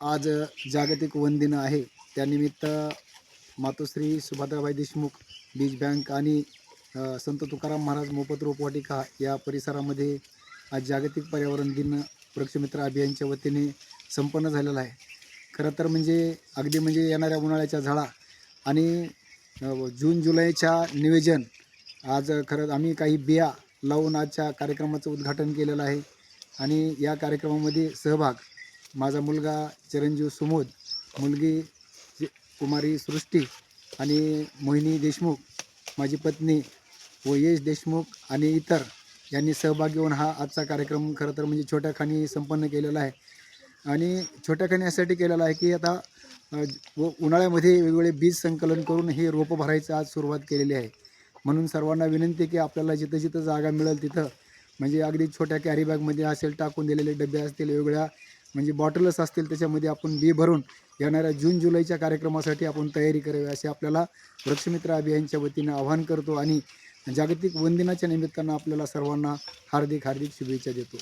आज जागतिक वन दिन आहे. त्यानिमित्त मातोश्री सुभद्राबाई देशमुख बीज बँक आणि संत तुकाराम महाराज मोफत रोपवाटिका या परिसरामध्ये आज जागतिक पर्यावरण दिन वृक्षमित्र अभियानच्या वतीने संपन्न झालेला आहे. खरं तर अगदी येणाऱ्या उन्हाळ्याच्या झळा आणि जून जुलैच्या नियोजन आज खरंच आम्ही काही बिया लावून आजच्या कार्यक्रमाचं उद्घाटन केलेलं आहे. आणि या कार्यक्रमामध्ये सहभाग माझा मुलगा चिरंजीव सुमोद, मुलगी कुमारी सृष्टी आणि मोहिनी देशमुख, माझी पत्नी व यश देशमुख आणि इतर यांनी सहभाग घेऊन हा आजचा कार्यक्रम खरं तर छोट्या खाणी संपन्न केलेला आहे. आणि छोट्या खाणी यासाठी केलेला आहे की आता उन्हाळ्यामध्ये वेगवेगळे बीज संकलन करून हे रोपं भरायचं आज सुरुवात केलेली आहे. म्हणून सर्वांना विनंती आहे की आपल्याला जिथं जिथं जागा मिळेल तिथं अगदी छोट्या कॅरी बॅगमध्ये असेल, टाकून दिलेले डबे असतील, वेगवेगळ्या बॉटल्स असतील, त्याच्यामध्ये आपण बी भरून येणाऱ्या जून जुलैच्या कार्यक्रमासाठी आपण तयारी करावी असे आपल्याला वृक्षमित्र अभियानच्या वतीनं आवाहन करतो. आणि जागतिक वन दिनाच्या निमित्तानं आपल्याला सर्वांना हार्दिक शुभेच्छा देतो.